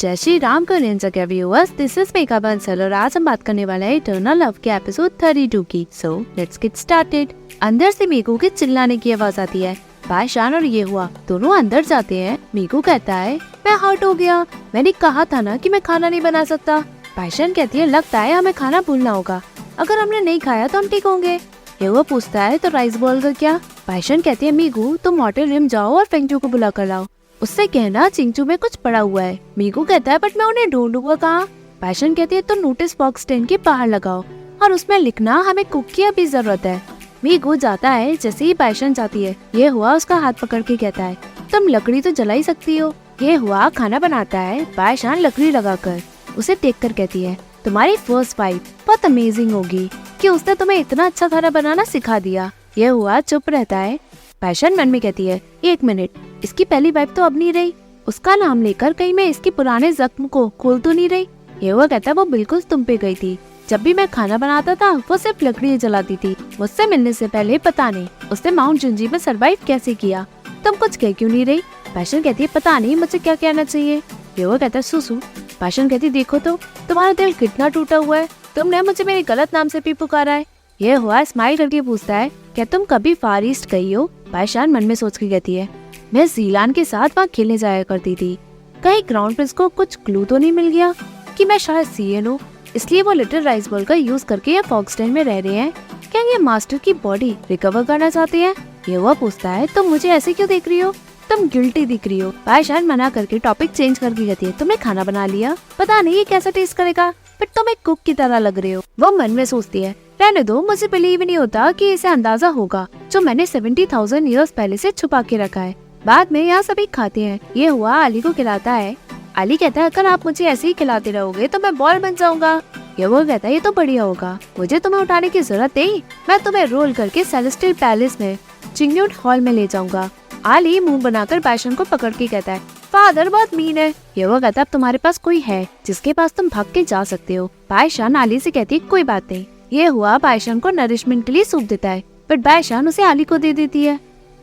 जय श्री राम को निंजा के viewers, this is Megha Bansal और आज हम बात करने वाले हैं इटर्नल लव के एपिसोड 32 की। So let's get started. अंदर से मीगू के चिल्लाने की आवाज आती है। पायशान और ये हुआ दोनों अंदर जाते हैं। मीगू कहता है मैं हर्ट हो गया, मैंने कहा था ना कि मैं खाना नहीं बना सकता। पायशान कहती है लगता है हमें खाना भूलना होगा, अगर हमने नहीं खाया तो हम ठीक होंगे। ये हुआ पूछता है तो राइस बॉल का क्या? पायशान कहती है मीगू तुम मोटेल रिम जाओ और फेंगचू को बुला कर लाओ, उससे कहना चिंचू में कुछ पड़ा हुआ है। मीगू कहता है बट मैं उन्हें ढूंढूंगा कहाँ? पायशान कहती है तो नोटिस बॉक्स टेन के बाहर लगाओ और उसमें लिखना हमें कुक की अभी जरूरत है। मीगू जाता है। जैसे ही पायशान जाती है ये हुआ उसका हाथ पकड़ के कहता है तुम लकड़ी तो जला ही सकती हो। ये हुआ खाना बनाता है। पायशान लकड़ी लगाकर उसे देख कर कहती है तुम्हारी फर्स्ट वाइफ बहुत अमेजिंग होगी कि उसने तुम्हें इतना अच्छा खाना बनाना सिखा दिया। ये हुआ चुप रहता है। पायशान मन में कहती है एक मिनट, इसकी पहली वाइफ तो अब नहीं रही, उसका नाम लेकर कहीं मैं इसके पुराने जख्म को खोल तो नहीं रही। ये हुआ कहता है वो बिल्कुल तुम पे गई थी, जब भी मैं खाना बनाता था वो सिर्फ लकड़ी जलाती थी। मुझसे मिलने से पहले पता नहीं उसने माउंट जुंजी में सरवाइव कैसे किया, तुम कुछ कह क्यों नहीं रही? पायशान कहती है पता नहीं मुझे क्या कहना चाहिए। ये हुआ कहता है सुसु। पायशान कहती है देखो तो तुम्हारा दिल कितना टूटा हुआ है, तुमने मुझे मेरे गलत नाम से भी पुकारा है। ये हुआ स्माइल करके पूछता है क्या तुम कभी फार ईस्ट गई हो? पायशान मन में सोच के कहती है मैं ज़ीलान के साथ वहाँ खेलने जाया करती थी, कहीं क्राउन प्रिंस को कुछ क्लू तो नहीं मिल गया कि मैं शायद सीएन हूँ, इसलिए वो लिटिल राइस बॉल का यूज करके या फॉक्सटेन में रह रहे हैं। क्या ये मास्टर की बॉडी रिकवर करना चाहते हैं? ये हुआ पूछता है तुम मुझे ऐसे क्यों देख रही हो, तुम गिल्टी दिख रही हो। पायशान मना करके टॉपिक चेंज करके कहती है तुमने खाना बना लिया, पता नहीं ये कैसा टेस्ट करेगा, बट तुम एक कुक की तरह लग रहे हो। वो मन में सोचती है रहने दो, मुझे बिलीव नहीं होता कि इसे अंदाजा होगा जो मैंने 70,000 ईयर्स पहले से छुपा के रखा है। बाद में यहाँ सभी खाते हैं। ये हुआ अली को खिलाता है। अली कहता है अगर आप मुझे ऐसे ही खिलाते रहोगे तो मैं बॉल बन जाऊंगा। ये वो कहता है ये तो बढ़िया होगा, मुझे तुम्हें उठाने की जरूरत नहीं, मैं तुम्हें रोल करके सेलेस्टियल पैलेस में चिंगन्यूट हॉल में ले जाऊंगा। अली मुंह बनाकर पायशान को पकड़ के कहता है फादर बहुत मीन है। ये वो कहता है अब तुम्हारे पास कोई है जिसके पास तुम भाग के जा सकते हो। पायशान अली से कहती है कोई बात नहीं। ये हुआ पायशान को नरिशमेंट के लिए सूप देता है, बट पायशान उसे अली को दे देती है,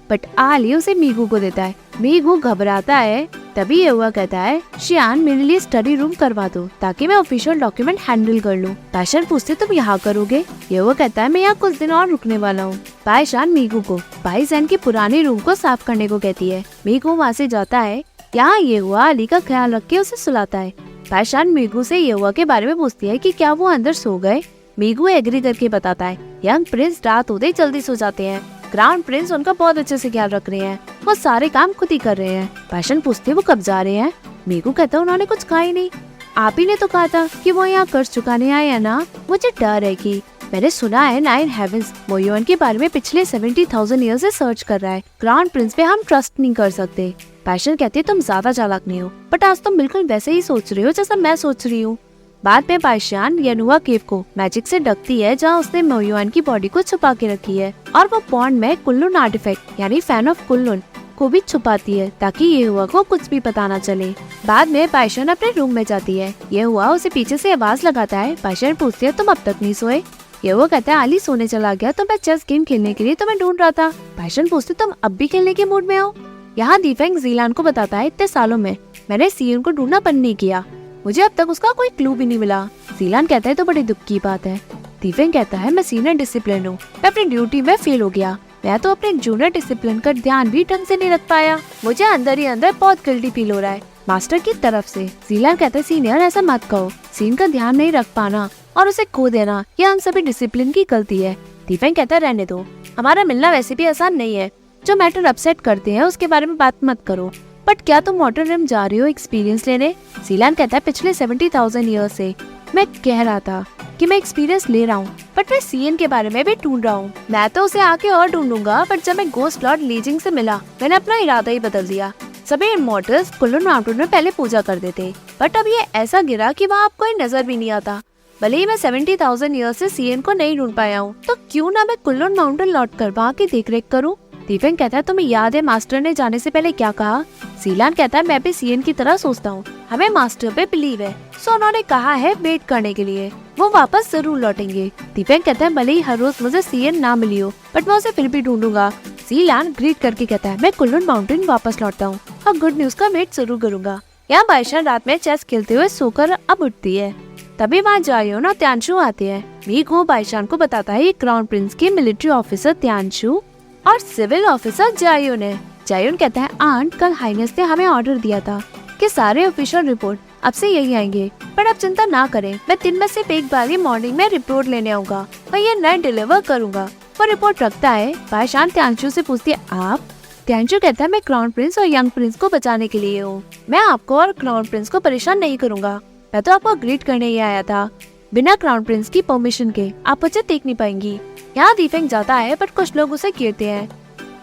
बट अली उसे मीगू को देता है। मीगू घबराता है। तभी ये हुआ कहता है शियान मेरे लिए स्टडी रूम करवा दो ताकि मैं ऑफिशियल डॉक्यूमेंट हैंडल कर लूं। पायशान पूछते तुम यहाँ करोगे? ये हुआ कहता है मैं यहाँ कुछ दिन और रुकने वाला हूँ। पायशान मीगू को भाई जैन के पुराने रूम को साफ करने को कहती है। मीगू वहाँ से जाता है। यहाँ ये हुआ अली का ख्याल रख के उसे सुलाता है। पायशान मीगू से ये हुआ के बारे में पूछती है कि क्या वो अंदर सो गए। मीगू एग्री करके बताता है यंग प्रिंस रात होते ही जल्दी सो जाते हैं, क्राउन प्रिंस उनका बहुत अच्छे से ख्याल रख रहे हैं, वो सारे काम खुद ही कर रहे हैं। पायशान पूछती है वो कब जा रहे हैं? मीगू कहता है उन्होंने कुछ कहा ही नहीं, आप ही ने तो कहा था कि वो यहाँ कर्ज चुकाने आए हैं ना। मुझे डर है कि मैंने सुना है नाइन हेवेंस मोयुआन के बारे में पिछले 70,000 ईयर से सर्च कर रहा है, क्राउन प्रिंस पे हम ट्रस्ट नहीं कर सकते। पायशान कहती है तुम ज्यादा चालाक नहीं हो, बट आज तुम बिल्कुल वैसे ही सोच रही हो जैसा मैं सोच रही हूँ। बाद में पायशान यनुआ केव को मैजिक से ढकती है जहाँ उसने मोयुआन की बॉडी को छुपा के रखी है, और वो पॉन्ड में कुल्लून आर्टिफैक्ट यानी फैन ऑफ कुल्लून को भी छुपाती है ताकि ये हुआ को कुछ भी पता न चले। बाद में पायशान अपने रूम में जाती है। ये हुआ उसे पीछे से आवाज लगाता है। पायशान पूछती है तुम अब तक नहीं सोए? ये वो कहता है अली सोने चला गया तो मैं चेस गेम खेलने के लिए तुम्हें ढूंढ रहा था। पायशान पूछती तुम अब भी खेलने के मूड में हो? यहाँ दीफेंग ज़ीलान को बताता है इतने सालों में मैंने सीएन को ढूंढना बंद नहीं किया, मुझे अब तक उसका कोई क्लू भी नहीं मिला। ज़ीलान कहता है तो बड़ी दुख की बात है। दीफेंग कहता है मैं सीनियर डिसिप्लिन हूँ, मैं अपनी ड्यूटी में फेल हो गया, मैं तो अपने जूनियर डिसिप्लिन का ध्यान भी ढंग से नहीं रख पाया, मुझे अंदर ही अंदर बहुत गिल्टी फील हो रहा है मास्टर की तरफ से। ज़ीलान कहता है सीनियर ऐसा मत कहो, सीन का ध्यान नहीं रख पाना और उसे खो देना यह हम सभी डिसिप्लिन की गलती है। दीफेंग कहता है रहने दो, हमारा मिलना वैसे भी आसान नहीं है, जो मैटर अपसेट करते हैं उसके बारे में बात मत करो। बट क्या तुम मोटर रिम जा रही हो एक्सपीरियंस लेने? ज़ीलान कहता है पिछले 70,000 ईयर से मैं कह रहा था कि मैं एक्सपीरियंस ले रहा हूँ, बट मैं सीएन के बारे में भी ढूंढ रहा हूँ। मैं तो उसे आके और ढूंढूंगा, बट जब मैं गोस्ट लॉर्ड लीजिंग से मिला मैंने अपना इरादा ही बदल दिया। सभी इमॉर्टल्स कुल्लून माउंटेन में पहले पूजा करते थे, बट अब ये ऐसा गिरा कि वहाँ कोई नजर भी नहीं आता। भले ही मैं 70,000 ईयर से सीएन को नहीं ढूंढ पाया हूँ, तो क्यों ना मैं कुल्लून माउंटेन लौट कर वहाँ की देख रेख करूँ। दीफेंग कहता है तुम्हें याद है मास्टर ने जाने से पहले क्या कहा? ज़ीलान कहता है मैं भी सीएन की तरह सोचता हूँ, हमें मास्टर पे बिलीव है, सो उन्होंने कहा है वेट करने के लिए, वो वापस जरूर लौटेंगे। दीफेंग कहता है भले ही हर रोज मुझे सीएन ना मिली हो, बट मैं उसे फिर भी ढूंढूंगा। ज़ीलान ग्रीट करके कहता है मैं कुल्लून माउंटेन वापस लौटता हूँ और गुड न्यूज का वेट जरूर करूंगा। यहाँ बाइशान रात में चेस खेलते हुए सोकर अब उठती है। तभी वहाँ जायोन और त्यांशु आते हैं। मीगू बाइशान को बताता है क्राउन प्रिंस के मिलिट्री ऑफिसर त्यांशु और सिविल ऑफिसर जायोन है। जायोन कहता है आंट, कल हाइनेस ने हमें ऑर्डर दिया था कि सारे ऑफिशियल रिपोर्ट अब से यही आएंगे, पर आप चिंता ना करें, मैं दिन में सिर्फ एक बार ही मॉर्निंग में रिपोर्ट लेने आऊंगा और ये नाइट डिलीवर करूंगा। वो रिपोर्ट रखता है। बाइशान त्यांशु से पूछती है आप? त्यांशु कहता है मैं क्राउन प्रिंस और यंग प्रिंस को बचाने के लिए हूँ। मैं आपको और क्राउन प्रिंस को परेशान नहीं करूंगा। मैं तो आपको ग्रीट करने ही आया था। बिना क्राउन प्रिंस की परमिशन के आप मुझे देख नहीं पाएंगी। यहाँ दीफेंग जाता है पर कुछ लोग उसे घेरते हैं।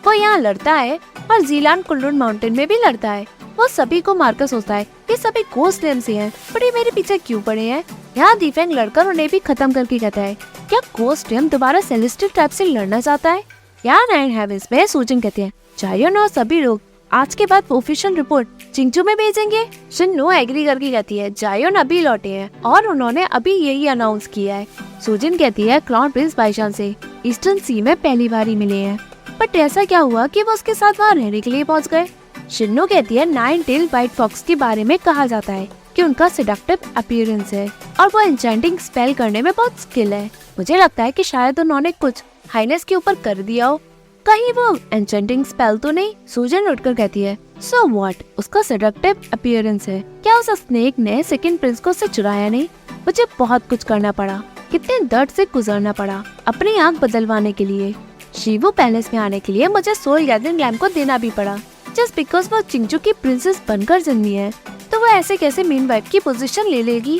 वो यहाँ लड़ता है और जीलान कुल्लून माउंटेन में भी लड़ता है। वो सभी को मारकर सोचता है ये सभी गोस्ट नेम से हैं, पर ये मेरे पीछे क्यों पड़े हैं। यहाँ दीफेंग लड़कर उन्हें भी खत्म करके कहता है क्या गोस्ट नेम दोबारा सेलेस्टियल ट्राइब से लड़ना चाहता है। यहाँ नाइन हेवेंस में सूजन कहते हैं जायोन और सभी लोग आज के बाद ऑफिशियल रिपोर्ट चिंगचू में भेजेंगे। शिन्नो एग्री करके कहती है जायोन अभी लौटे हैं और उन्होंने अभी यही अनाउंस किया है। सूजन कहती है क्राउन प्रिंस बाइशान से ईस्टर्न सी में पहली बार ही मिले हैं, बट ऐसा क्या हुआ कि वो उसके साथ वहाँ रहने के लिए पहुँच गए। शिन्नो कहती है नाइन टेल व्हाइट फॉक्स के बारे में कहा जाता है कि उनका सेडक्टिव अपीयरेंस है और वो एन्चेंटिंग स्पेल करने में बहुत स्किल है। मुझे लगता है कि शायद उन्होंने कुछ हाइनेस के ऊपर कर दिया हो। कहीं वो एन्चेंटिंग स्पेल तो नहीं। सूजन उठकर कहती है सो व्हाट, उसका सेडक्टिव अपीयरेंस है, क्या उस स्नेक ने सेकंड प्रिंस को उससे चुराया नहीं। मुझे बहुत कुछ करना पड़ा, कितने दर्द से गुजरना पड़ा अपनी आँख बदलवाने के लिए। शिवू पैलेस में आने के लिए मुझे सोल गैदरिंग लैम्प को देना भी पड़ा जस्ट बिकॉज वो चिंगचू की प्रिंसेस बनकर जन्मी है, तो वो ऐसे कैसे मेन वाइफ की पोजीशन ले लेगी।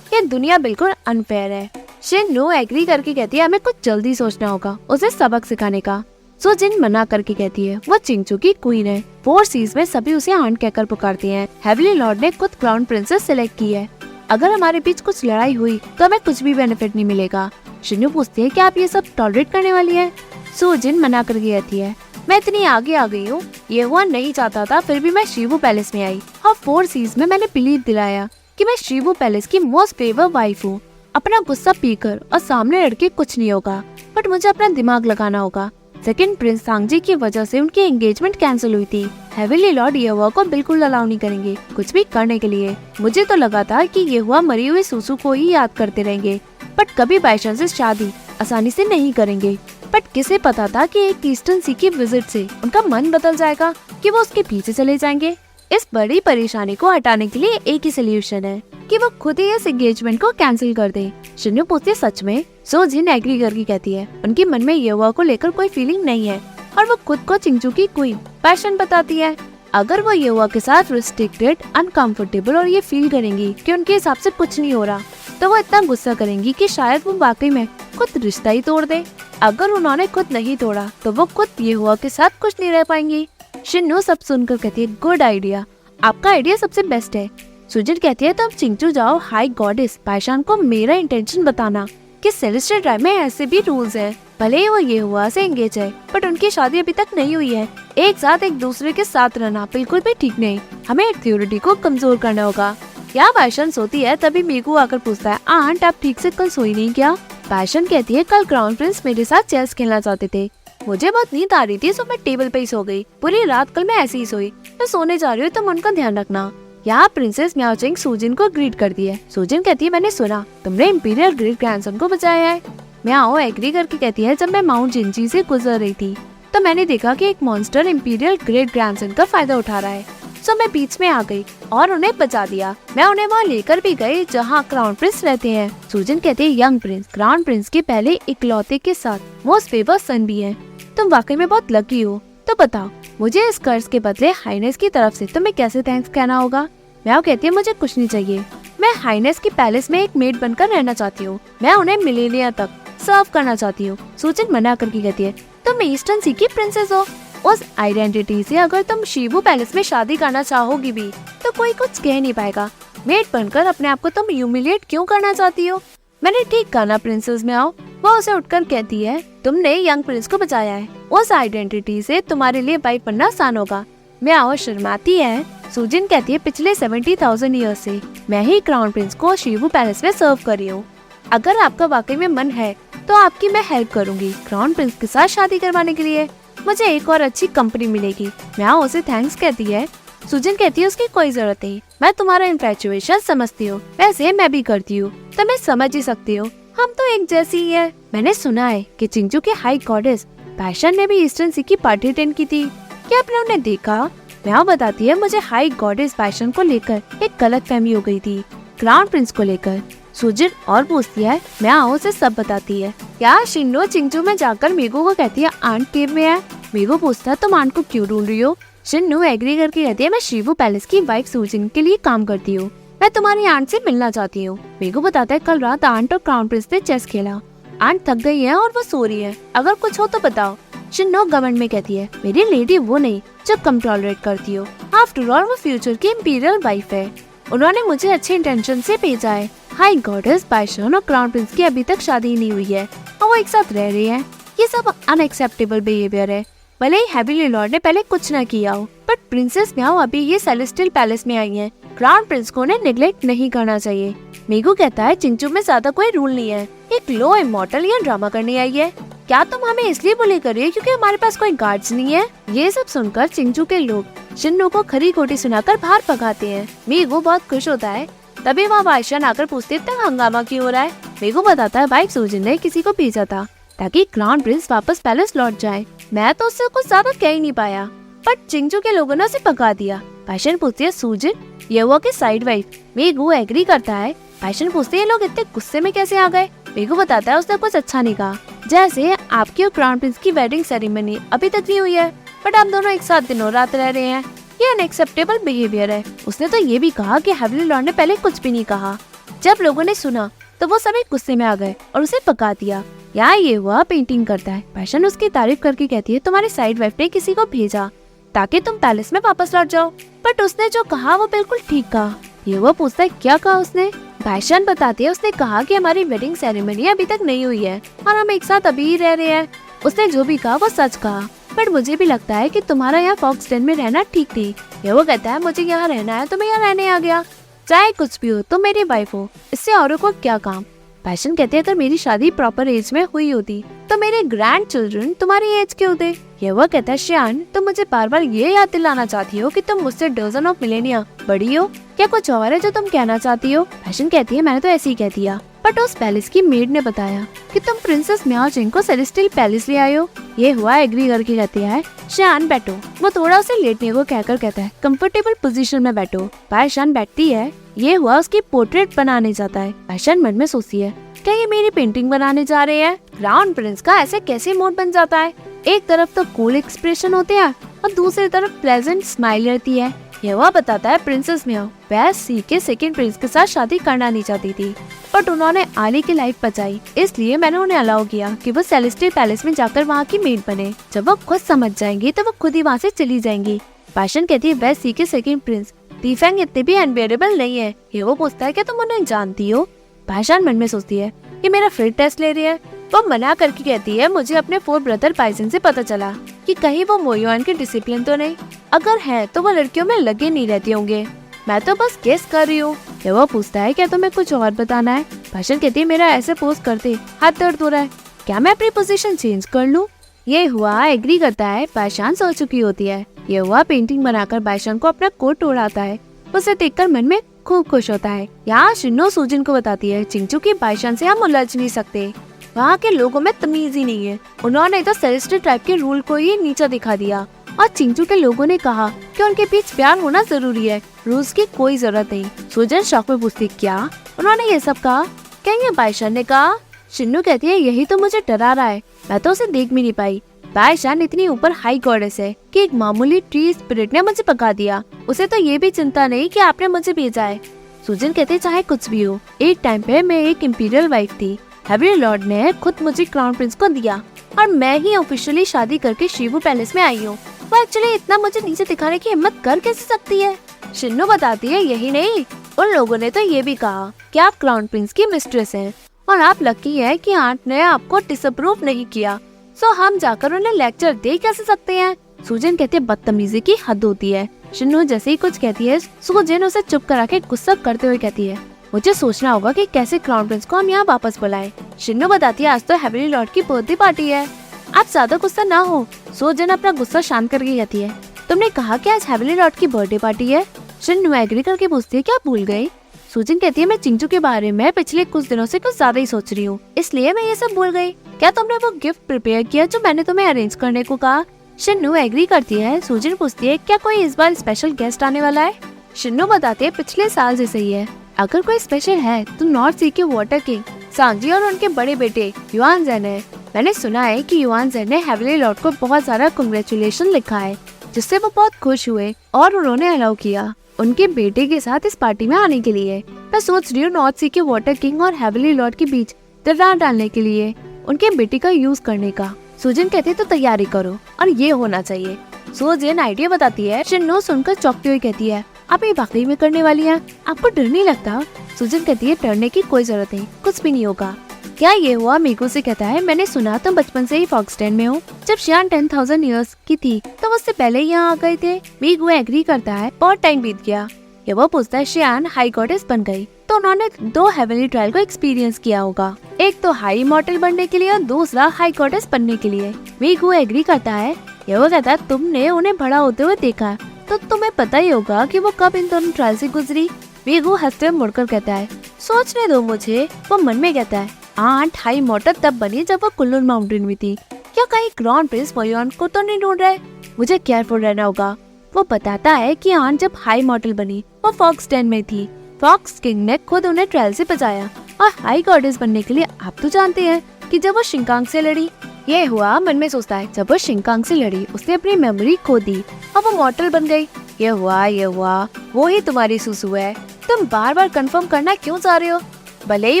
ये दुनिया बिल्कुल अनफेयर है। शिन्नो एग्री करके कहती है हमें कुछ जल्दी सोचना होगा उसे सबक सिखाने का। सूजिन मना करके कहती है वो चिंगचू की क्वीन है। 4 सीज में सभी उसे आंट कहकर पुकारते हैं। हेवली लॉर्ड ने खुद क्राउन प्रिंसेस सिलेक्ट की है। अगर हमारे बीच कुछ लड़ाई हुई तो हमें कुछ भी बेनिफिट नहीं मिलेगा। शिन्नो पूछती है क्या आप ये सब टॉलरेट करने वाली है। सूजिन मना करके कहती है मैं इतनी आगे आ गई हूँ, ये हुआ नहीं चाहता था, फिर भी मैं शिवू पैलेस में आई और 4 सीज में मैंने बिलीव दिलाया कि मैं शिवू पैलेस की मोस्ट फेवर वाइफ हूँ। अपना गुस्सा पीकर और सामने लड़के कुछ नहीं होगा, बट मुझे अपना दिमाग लगाना होगा। सेकंड प्रिंस सांगजी की वजह से उनकी एंगेजमेंट कैंसिल हुई थी। हेवली लॉर्ड ये हुआ को बिल्कुल अलाउ नहीं करेंगे कुछ भी करने के लिए। मुझे तो लगा था कि ये हुआ मरी हुई सुसु को ही याद करते रहेंगे, बट कभी बाइशान से शादी आसानी से नहीं करेंगे। बट किसे पता था कि एक ईस्टर्न सी की विजिट से उनका मन बदल जाएगा, कि वो उसके पीछे चले जाएंगे। इस बड़ी परेशानी को हटाने के लिए एक ही सोल्यूशन है कि वो खुद ही इस एंगेजमेंट को कैंसिल कर दे। शिन्नो पूछती है सच में। सूजिन एग्री करके कहती है उनके मन में ये हुआ को लेकर कोई फीलिंग नहीं है और वो खुद को चिंगचू की क्वीन पैशन बताती है। अगर वो ये हुआ के साथ रिस्ट्रिक्टेड, अनकंफर्टेबल और ये फील करेंगी कि उनके हिसाब से कुछ नहीं हो रहा, तो वो इतना गुस्सा करेंगी कि शायद वो वाकई में खुद रिश्ता ही तोड़ दे। अगर उन्होंने खुद नहीं तोड़ा तो वो खुद ये हुआ के साथ कुछ नहीं रह पाएंगी। शिन्नो सब सुनकर कहती है गुड आइडिया, आपका आइडिया सबसे बेस्ट है। सुजिन कहती है तो अब चिंगचू जाओ हाई गॉडेस बाइशान को मेरा इंटेंशन बताना कि सेलेस्टियल ट्राइब में ऐसे भी रूल्स हैं। भले ही वो ये हुआ से एंगेज है, बट उनकी शादी अभी तक नहीं हुई है। एक साथ एक दूसरे के साथ रहना बिल्कुल भी ठीक नहीं। हमें अथॉरिटी को कमजोर करना होगा। यहाँ बाइशान सोती है, तभी मीगू आकर पूछता है आंट आप ठीक से कल सोई नहीं क्या। बाइशान कहती है कल क्राउन प्रिंस मेरे साथ चेस खेलना चाहते थे, मुझे बहुत नींद आ रही थी सो मैं टेबल पे ही सो गई। पूरी रात कल मैं ऐसे ही सोई। मैं सोने जा रही हूँ, तुम उनका ध्यान रखना। यहाँ प्रिंसेस म्याओचिंग सूजिन को ग्रीट करती है। सूजिन कहती है मैंने सुना तुमने इम्पीरियल ग्रेट ग्रैंडसन को बचाया है। म्याओ एग्री करके कहती है जब मैं माउंट जिंजी से गुजर रही थी तो मैंने देखा कि एक मॉन्स्टर इम्पीरियल ग्रेट ग्रैंडसन का फायदा उठा रहा है, सो मैं बीच में आ गई और उन्हें बचा दिया। मैं उन्हें वहाँ लेकर भी गई जहाँ क्राउन प्रिंस रहते हैं। सूजिन कहती है यंग प्रिंस क्राउन प्रिंस के पहले इकलौते के साथ मोस्ट फेवर सन भी है। तुम वाकई में बहुत लकी हो। तो बताओ मुझे इस कर्ज के बदले हाइनेस की तरफ से तुम्हें कैसे थैंक्स कहना होगा। म्याओ कहती है मुझे कुछ नहीं चाहिए, मैं हाइनेस की पैलेस में एक मेड बनकर रहना चाहती हूँ। मैं उन्हें मिलेनिया तक सर्व करना चाहती हूँ। सूजिन मना करके कहती है तुम ईस्टर्न सी की प्रिंसेस हो, उस आइडेंटिटी से अगर तुम शिवू पैलेस में शादी करना चाहोगी भी तो कोई कुछ कह नहीं पाएगा। मेड बनकर अपने आप को तुम ह्यूमिलिएट क्यों करना चाहती हो। मैंने ठीक कहा ना प्रिंसेस म्याओ। वो उसे उठकर कहती है तुमने यंग प्रिंस को बचाया है, उस आइडेंटिटी से तुम्हारे लिए वाइफ बनना आसान होगा। म्याओ शर्माती है। सूजिन कहती है पिछले 70,000 ईयर से मैं ही क्राउन प्रिंस को शिवू पैलेस में सर्व कर रही हूँ। अगर आपका वाकई में मन है तो आपकी मैं हेल्प करूंगी क्राउन प्रिंस के साथ शादी करवाने के लिए। मुझे एक और अच्छी कंपनी मिलेगी। म्याओ उसे थैंक्स कहती है। सुजन कहती है उसकी कोई जरूरत नहीं, मैं तुम्हारा इन्फैचुएशन समझती हूँ, वैसे मैं भी करती हूँ, तो मैं समझ ही सकती हूँ, हम तो एक जैसी ही है। मैंने सुना है कि चिंगजू के हाई गॉडेस पैशन ने भी ईस्टर्न सी की पार्टी अटेंड की थी, क्या आपने उन्हें देखा? म्याओ बताती है मुझे हाई गॉडेस पैशन को लेकर एक गलतफहमी हो गई थी, क्राउन प्रिंस को लेकर। सुजन और पूछती है, म्याओ से सब बताती है। क्या शिन्नो चिंगजू में जाकर मीगू को कहती है आंट केव में है। मीगू पूछता है तुम आंट को क्यों ढूंढ रही हो? शिन्नो एग्री करके कहती है मैं शिवू पैलेस की वाइफ सुजन के लिए काम करती हूँ, मैं तुम्हारी आंट से मिलना चाहती हूँ। मीगू बताता है कल रात आंट और क्राउन प्रिंस ने चेस खेला, आंट थक गई है और वो सो रही है, अगर कुछ हो तो बताओ। शिन्नो घमंड में कहती है मेरी लेडी वो नहीं जो कम टॉलरेट करती हो, आफ्टर ऑल वो फ्यूचर की इंपीरियल वाइफ है, उन्होंने मुझे अच्छे इंटेंशन से भेजा है। हाई गॉडेस बाइशन और क्राउन प्रिंस की अभी तक शादी नहीं हुई है और वो एक साथ रह रहे हैं, ये सब अनएक्सेप्टेबल बिहेवियर है। भले ही हेविली लॉर्ड ने पहले कुछ न किया हो, बट प्रिंसेस म्याओ अभी ये सेलेस्टियल पैलेस में आई हैं, क्राउन प्रिंस को उन्हें निगलेक्ट नहीं करना चाहिए। मीगू कहता है चिंगजू में ज्यादा कोई रूल नहीं है, एक लो इमॉर्टल या ड्रामा करने आई है, क्या तुम हमें इसलिए बुली कर रही है क्योंकि हमारे पास कोई गार्ड्स नहीं है? ये सब सुनकर चिंगजू के लोग शिन्नो को खरी खोटी सुनाकर बाहर भगाते हैं। मीगू बहुत खुश होता है, तभी वहाँ बादशाह आकर पूछते इतना हंगामा क्यों हो रहा है। मीगू बताता है भाई सुजन ने किसी को भेजा था ताकि क्राउन प्रिंस वापस पैलेस लौट जाए, मैं तो उससे कुछ ज्यादा कह ही नहीं पाया, बट चिंगजू के लोगों ने उसे भगा दिया। पैशन पूछती है सुजन ये हुआ की साइड वाइफ। मीगू एग्री करता है। पैशन पूछते ये लोग इतने गुस्से में कैसे आ गए। मीगू बताता है उसने कुछ अच्छा नहीं कहा, जैसे आपकी और क्राउन प्रिंस की वेडिंग सेरेमनी अभी तक नहीं हुई है, बट आप दोनों एक साथ दिनों रात रह रहे हैं, ये अनएक्सेप्टेबल बिहेवियर है। उसने तो ये भी कहा कि हेवली लॉर्ड ने पहले कुछ भी नहीं कहा। जब लोगों ने सुना तो वो सभी गुस्से में आ गए और उसे पका दिया। यहाँ ये हुआ पेंटिंग करता है। पैशन उसकी तारीफ करके कहती है तुम्हारी साइड वाइफ ने किसी को भेजा ताकि तुम पैलेस में वापस लौट जाओ, बट उसने जो कहा वो बिल्कुल ठीक कहा। ये वो पूछता है क्या कहा उसने। पैशन बताती है उसने कहा कि हमारी वेडिंग सेरेमनी अभी तक नहीं हुई है और हम एक साथ अभी ही रह रहे हैं, उसने जो भी कहा वो सच कहा, बट मुझे भी लगता है कि तुम्हारा यहाँ फॉक्सटेन में रहना ठीक नहीं। ये वो कहता है मुझे यहाँ रहना है तो मैं यहाँ रहने आ गया, चाहे कुछ भी हो तुम मेरी वाइफ हो, इससे औरों को क्या काम। पैशन कहते हैं अगर मेरी शादी प्रॉपर एज में हुई होती तो मेरे ग्रैंड चिल्ड्रन तुम्हारी एज के होते। ये वो कहता है श्यान तुम मुझे बार बार ये याद दिलाना चाहती हो कि तुम मुझसे डजन ऑफ मिलेनिया बड़ी हो, क्या कुछ और है जो तुम कहना चाहती हो। पैशन कहती है मैंने तो ऐसे ही कह दिया, बट उस पैलेस की मेड ने बताया कि तुम प्रिंसेस म्याओ चिंग को सेलेस्टियल पैलेस ले आए हो। ये हुआ एग्री करके कहती है शान बैठो। वो थोड़ा उसे लेटने को कहकर कहता है कंफर्टेबल पोजीशन में बैठो। पैशन बैठती है। ये हुआ उसकी पोर्ट्रेट बनाने जाता है। पैशन मन में सोचती है क्या ये मेरी पेंटिंग बनाने जा रहे हैं। क्राउन प्रिंस का ऐसे कैसे मूड बन जाता है, एक तरफ तो कूल एक्सप्रेशन होते हैं और दूसरी तरफ प्लेजेंट स्माइल रहती है। यह वह बताता है प्रिंसेस म्याओ वह सी के सेकंड प्रिंस के साथ शादी करना नहीं चाहती थी, बट उन्होंने आली की लाइफ बचाई, इसलिए मैंने उन्हें अलाउ किया कि वो सेलेस्टियल पैलेस में जाकर वहाँ की मेड बने। जब वो खुद समझ जाएंगी तो वो खुद ही वहाँ से चली जाएंगी। पैशन कहती है वह सी के सेकंड प्रिंस दीफेंग इतने भी अनबेरेबल नहीं है। ये वो पूछता है क्या तुम उन्हें जानती हो। पैशन मन में सोचती है ये मेरा फिर टेस्ट ले रही है। वो मना करके कहती है मुझे अपने 4 ब्रदर पाइसन से पता चला कि कहीं वो मोयुआन के डिसिप्लिन तो नहीं, अगर है तो वो लड़कियों में लगे नहीं रहते होंगे, मैं तो बस गेस कर रही हूँ। वो पूछता है क्या तुम्हें कुछ और बताना है। पैशन कहती है मेरा ऐसे पोस्ट करते हाथ दर्द हो रहा है, क्या मैं अपनी पोजीशन चेंज कर लूँ। ये हुआ एग्री करता है। पैशन सो चुकी होती है। ये हुआ पेंटिंग बनाकर पैशन को अपना कोट उड़ाता है, उसे देखकर मन में खूब खुश होता है। यहाँ शिन्नो सूजिन को बताती है चिंचू की पैशन से हम उलझ नहीं सकते, वहाँ के लोगों में तमीज ही नहीं है, उन्होंने तो सेलेस्टियल टाइप के रूल को ही नीचा दिखा दिया और चिंचू के लोगों ने कहा कि उनके बीच प्यार होना जरूरी है, रूल्स की कोई जरूरत नहीं। सूजन शौक में पूछती क्या उन्होंने ये सब कहा, क्या ये बाइशान ने कहा। शिन्नू कहती है यही तो मुझे डरा रहा है, मैं तो उसे देख भी नहीं पाई। बाइशान इतनी ऊपर हाई गॉडेस है कि एक मामूली ट्री स्पिरिट ने मुझे पका दिया, उसे तो ये भी चिंता नहीं कि आपने मुझे भेजा है। सूजन कहते चाहे कुछ भी हो, एक टाइम पे मैं एक इंपीरियल वाइफ थी, हेवली लॉर्ड ने खुद मुझे क्राउन प्रिंस को दिया और मैं ही ऑफिशियली शादी करके शिवू पैलेस में आई हूँ। वो एक्चुअली इतना मुझे नीचे दिखाने की हिम्मत कर कैसे सकती है। शिन्नो बताती है यही नहीं, उन लोगों ने तो ये भी कहा कि आप क्राउन प्रिंस की मिस्ट्रेस हैं और आप लकी है कि आंट ने आपको डिसअप्रूव नहीं किया, सो हम जाकर उन्हें लेक्चर दे कैसे सकते हैं। सूजन कहती है बदतमीजी की हद होती है। शिन्नो जैसे ही कुछ कहती है सूजन उसे चुप करा के गुस्सा करते हुए कहती है मुझे सोचना होगा कि कैसे क्राउन प्रिंस को हम यहाँ वापस बुलाएं। शिन्नो बताती है आज तो हेवली लॉर्ड की बर्थडे पार्टी है, आप ज्यादा गुस्सा ना हो। सूजन अपना गुस्सा शांत करके कहती है तुमने कहा कि आज हेवनली लॉर्ड की बर्थडे पार्टी है। शिन्नू एग्री करके पूछती है क्या भूल गई। सुजिन कहती है मैं चिंचू के बारे में पिछले कुछ दिनों से कुछ ज्यादा ही सोच रही हूँ, इसलिए मैं ये सब भूल गई। क्या तुमने वो गिफ्ट प्रिपेयर किया जो मैंने तुम्हें अरेंज करने को कहा? शिन्नू एग्री करती है। सुजिन पूछती है क्या कोई इस बार स्पेशल गेस्ट आने वाला है? शिन्नू बताती है पिछले साल जैसे ही है। अगर कोई स्पेशल है तो नॉर्थ सी के वाटर किंग सांगजी और उनके बड़े बेटे युआन ज़ेन है। मैंने सुना है कि युआन ज़ेन ने हेवनली लॉर्ड को बहुत सारा कांग्रेचुलेशन लिखा है, जिससे वो बहुत खुश हुए और उन्होंने अलाउ किया उनके बेटे के साथ इस पार्टी में आने के लिए। मैं सोच रही हूँ नॉर्थ सी के वाटर किंग और हेवनली लॉर्ड के बीच दरार डालने के लिए उनके बेटे का यूज करने का। सुजिन कहती है तो तैयारी करो और ये होना चाहिए। सुजिन आइडिया बताती है। शिन्नू सुनकर चौंकती हुई कहती है आप ये वाकई में करने वाली हैं? आपको डर नहीं लगता? सुजिन कहती है डरने की कोई जरूरत नहीं, कुछ भी नहीं होगा। क्या ये हुआ? मीगू से कहता है मैंने सुना तुम बचपन से ही फॉक्सटेन में हो। जब शियान 10,000 इयर्स की थी तो उससे पहले यहाँ आ गए थे। मीगू एग्री करता है। बहुत टाइम बीत गया। ये वो पूछता है शियान हाई गॉडेस बन गई तो उन्होंने 2 हेवनली ट्रायल को एक्सपीरियंस किया होगा, एक तो हाई इमॉर्टल बनने के लिए और दूसरा हाई गॉडेस बनने के लिए। मीगू एग्री करता है। ये वो कहता है तुमने उन्हें बड़ा होते हुए देखा तो तुम्हें पता ही होगा कि वो कब इन दोनों ट्रायल से गुजरी। मीगू हंसते हुए मुड़कर कहता है सोचने दो मुझे। वो मन में कहता है आंट हाई इमॉर्टल तब बनी जब वो कुल्लून माउंटेन में थी। क्या कहीं क्राउन प्रिंस वोयोन को तो नहीं ढूंढ रहे? मुझे केयरफुल रहना होगा। वो बताता है कि आंट जब हाई इमॉर्टल बनी वो फॉक्सटेन में थी। फॉक्स किंग ने खुद उन्हें ट्रायल से बचाया और हाई गॉडेस बनने के लिए आप तो जानते हैं कि जब वो शिंकांग से लड़ी। ये हुआ मन में सोचता है जब वो शिंकांग से लड़ी उसने अपनी मेमोरी खो दी और वो मॉर्टल बन गई। ये हुआ वो ही तुम्हारी सुसु है। तुम बार बार कंफर्म करना क्यों चाह रहे हो? भले ही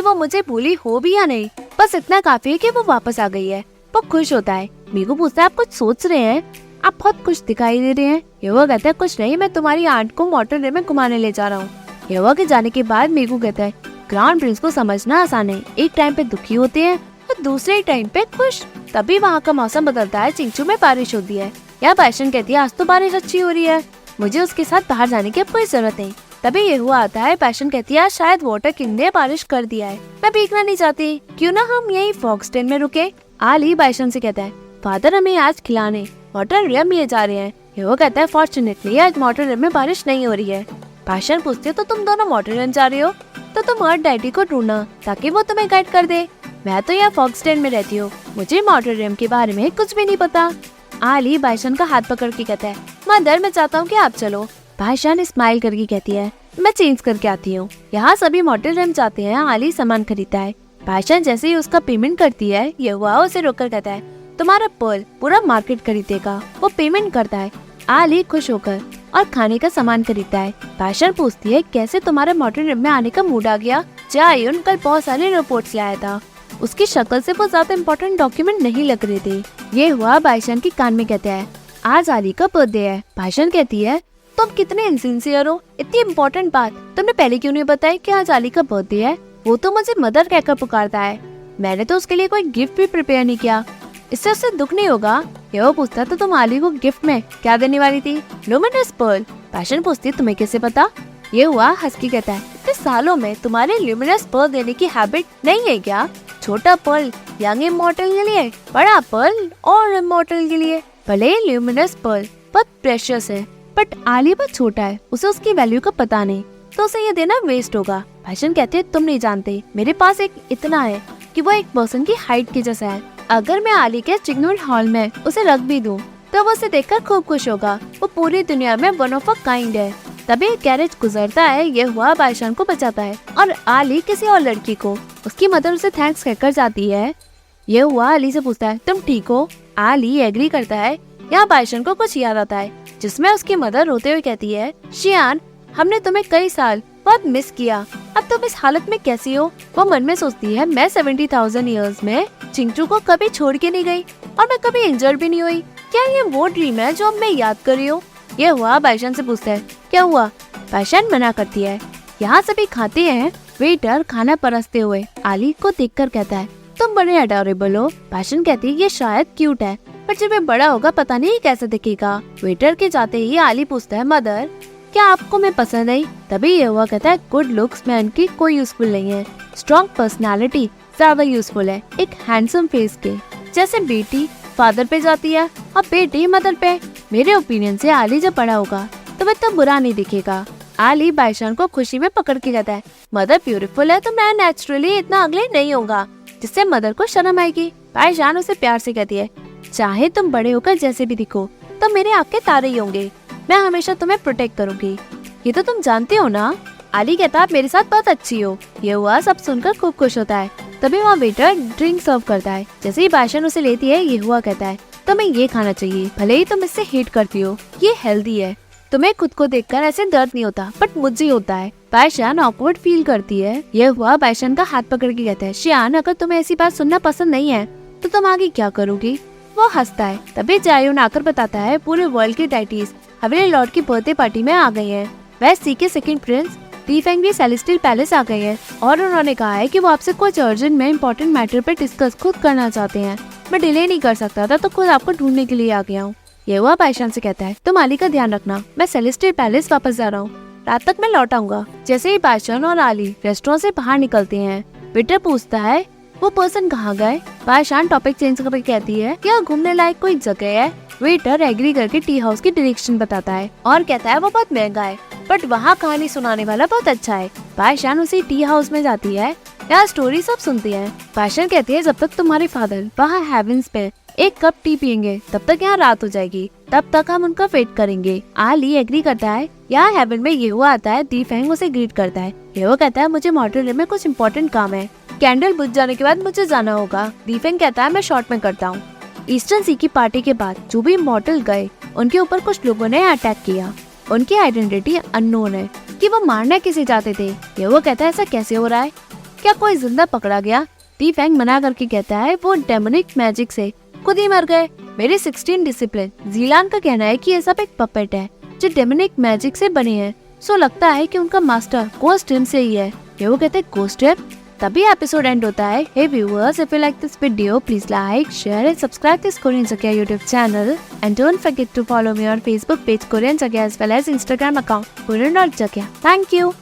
वो मुझे भूली हो भी या नहीं, बस इतना काफी है कि वो वापस आ गई है। वो खुश होता है। मीगू पूछता है आप कुछ सोच रहे हैं? आप बहुत खुश दिखाई दे रहे हैं। ये वो कहता है कुछ नहीं, मैं तुम्हारी आंट को मॉर्टल में घुमाने ले जा रहा हूँ। ये के जाने के बाद मीगू कहता है क्राउन प्रिंस को समझना आसान है, एक टाइम पे दुखी होते हैं तो दूसरे टाइम पे खुश। तभी वहाँ का मौसम बदलता है। चिंचू में बारिश होती है। या बाइशन कहती है आज तो बारिश अच्छी हो रही है, मुझे उसके साथ बाहर जाने की कोई जरूरत नहीं। तभी ये हुआ आता है। पैशन कहती है शायद वाटर किंग ने बारिश कर दिया है, मैं भीगना नहीं चाहती, क्यों ना हम यही फॉक्सटेन में रुके। आली बाइशन से कहता है फादर हमें आज खिलाने वाटर रिम लिए जा रहे हैं। ये वो कहता है फॉर्चुनेटली आज वाटर रिम में बारिश नहीं हो रही है। बाइशन पूछती है तो तुम दोनों वाटर रिम जा रहे हो तो तुम और डैडी को ढूंढना ताकि वो तुम्हें गाइड कर दे। मैं तो यहाँ फॉक्सटेन में रहती हूँ, मुझे वाटर रिम के बारे में कुछ भी नहीं पता। आली बाइशन का हाथ पकड़ के कहता है मदर मैं चाहता हूँ कि आप चलो। बाइशन स्माइल करके कहती है मैं चेंज करके आती हूँ। यहाँ सभी मॉडल रेम जाते हैं। आली सामान खरीदता है। बाइशन जैसे ही उसका पेमेंट करती है ये हुआ उसे रोककर कहता है तुम्हारा पर्ल पूरा मार्केट खरीदेगा। वो पेमेंट करता है। आली खुश होकर और खाने का सामान खरीदता है। बाइशन पूछती है कैसे तुम्हारे मॉडल रेम में आने का मूड आ गया? जायुन कल बहुत सारे रिपोर्ट्स लाया था, उसकी शक्ल से वो ज्यादा इम्पोर्टेंट डॉक्यूमेंट नहीं लग रहे थे। ये हुआ बाइशन के कान में कहता है आज आली का बर्थडे है। बाइशन कहती है तुम कितने इनसिंसियर हो, इतनी इम्पोर्टेंट बात तुमने पहले क्यों नहीं बताई कि आज आली का बर्थडे है? वो तो मुझे मदर कहकर पुकारता है, मैंने तो उसके लिए कोई गिफ्ट भी प्रिपेयर नहीं किया, इससे उससे दुख नहीं होगा। ये वो पूछता तो तुम आली को गिफ्ट में क्या देने वाली थी? Luminous Perl. पैशन पूछती तुम्हें कैसे पता? ये हुआ हस्की कहता है इतने सालों में तुम्हारे ल्यूमिनस पर्ल देने की हैबिट नहीं है क्या? छोटा पर्ल यंग इमॉर्टल के लिए, बड़ा पर्ल और इमॉर्टल के लिए। भले ल्यूमिनस पर्ल बहुत प्रेशियस है बट आली बहुत छोटा है, उसे उसकी वैल्यू का पता नहीं, तो उसे ये देना वेस्ट होगा। पैशन कहते हैं तुम नहीं जानते, मेरे पास एक इतना है कि वो एक पर्सन की हाइट के जैसा है। अगर मैं आली के चिकनवुड हॉल में उसे रख भी दूं तो वो उसे देखकर खूब खुश होगा। वो पूरी दुनिया में वन ऑफ अ काइंड है। तभी एक कैरेज गुजरता है। ये हुआ बाइशान को बचाता है और आली किसी और लड़की को उसकी मदर उसे थैंक्स कहकर जाती है। ये हुआ आली से पूछता है तुम ठीक हो? आली एग्री करता है। यहाँ बाइशान को कुछ याद आता है जिसमें उसकी मदर रोते हुए कहती है शियान हमने तुम्हें कई साल बहुत मिस किया, अब तुम इस हालत में कैसी हो? वो मन में सोचती है मैं 70,000 इयर्स में चिंचू को कभी छोड़ के नहीं गई और मैं कभी इंजर्ड भी नहीं हुई। क्या ये वो ड्रीम है जो अब मैं याद कर रही हूँ? ये हुआ बाइशान से पूछता है क्या हुआ? बाइशान मना करती है। यहाँ सभी खाते हैं। वेटर खाना परसते हुए आली को देखकर कहता है तुम बड़े अडोरेबल हो। बाइशान कहती है ये शायद क्यूट है पर जब ये बड़ा होगा पता नहीं कैसे दिखेगा। वेटर के जाते ही आली पूछता है मदर क्या आपको मैं पसंद आई? तभी ये हुआ कहता है गुड लुक्स मैन की कोई यूजफुल नहीं है, स्ट्रॉन्ग पर्सनालिटी ज्यादा यूजफुल है। एक हैंडसम फेस के जैसे बेटी फादर पे जाती है और बेटी मदर पे। मेरे ओपिनियन से आली जब बड़ा होगा तो वह इतना बुरा नहीं दिखेगा। आली बाईशान को खुशी में पकड़ के कहता है, मदर ब्यूटीफुल है तो मैं नेचुरली इतना अगले नहीं होगा, जिससे मदर को शर्म आएगी। बाईशान उसे प्यार से कहती है, चाहे तुम बड़े होकर जैसे भी दिखो तो मेरे आँख के तारे ही होंगे, मैं हमेशा तुम्हें प्रोटेक्ट करूंगी, ये तो तुम जानते हो ना। आली कहता, आप मेरे साथ बहुत अच्छी हो। ये हुआ सब सुनकर खूब खुश होता है। तभी वहाँ वेटर ड्रिंक सर्व करता है। जैसे ही बाईशान उसे लेती है, ये हुआ कहता है, तुम्हें ये खाना चाहिए, भले ही तुम इससे हेट करती हो, ये हेल्दी है, तुम्हें खुद को देखकर ऐसे दर्द नहीं होता बट मुझे होता है। बाईशान ऑकवर्ड फील करती है। यह हुआ बाईशान का हाथ पकड़ के कहता है, शियान अगर तुम्हें ऐसी बात सुनना पसंद नहीं है तो तुम आगे क्या करोगी। वो हंसता है। तभी जायून आकर बताता है, पूरे वर्ल्ड की डाइटीज हवेली लॉर्ड की बर्थडे पार्टी में आ गई है। वह सी के सेकंड प्रिंस लीफेंग भी सेलेस्टियल पैलेस आ गए हैं और उन्होंने कहा है कि वो आपसे कुछ अर्जेंट में इम्पोर्टेंट मैटर पे डिस्कस खुद करना चाहते हैं। मैं डिले नहीं कर सकता था तो खुद आपको ढूंढने के लिए आ गया हूँ। ये हुआ बाईशान से कहता है, तुम आली का ध्यान रखना, मैं सेलेस्टियल पैलेस वापस जा रहा हूँ, रात तक मैं लौट आऊंगा। जैसे ही बाईशान और आली रेस्टोरेंट से बाहर निकलते हैं, वेटर पूछता है, वो पर्सन कहाँ गए। बाईशान टॉपिक चेंज करके कहती है, क्या घूमने लायक कोई जगह है। वेटर एग्री करके टी हाउस की डायरेक्शन बताता है और कहता है वो बहुत महंगा है बट वहाँ कहानी सुनाने वाला बहुत अच्छा है। बाईशान उसी टी हाउस में जाती है, यहाँ स्टोरी सब सुनती है। बाईशान कहती है, जब तक तुम्हारे फादर वहाँ हेवंस पे एक कप टी पियेंगे तब तक यहाँ रात हो जाएगी, तब तक हम उनका वेट करेंगे। आली एग्री करता है। यहाँ हेवन में ये हुआ आता है। दीफेंग उसे ग्रीट करता है। ये वो कहता है, मुझे मॉडल रूम में कुछ इम्पोर्टेंट काम है, कैंडल बुझ जाने के बाद मुझे जाना होगा। दीफेंग कहता है, मैं शॉर्ट में करता हूँ। ईस्टर्न सी की पार्टी के बाद जो भी मॉडल गए उनके ऊपर कुछ लोगों ने अटैक किया। उनकी आइडेंटिटी अननोन है कि वो मारना किसे चाहते थे। ये वो कहता है, ऐसा कैसे हो रहा है, क्या कोई जिंदा पकड़ा गया। दीफेंग मना करके कहता है, वो डेमोनिक मैजिक से खुद ही मर गए। मेरे 16 डिसिप्लिन जीलान का कहना है कि ये सब एक पपेट है जो डेमोनिक मैजिक से बने हैं, सो लगता है कि उनका मास्टर गोस्टिम से ही है। ये वो कहते हैं, गोस्टिम। तभी एपिसोड एंड होता है। Hey viewers, if you like this video please like, share and subscribe this Korean जगह YouTube channel and don't forget to follow me on Facebook page Korean Jagya as well as Instagram account Korean.Jagya. Thank you.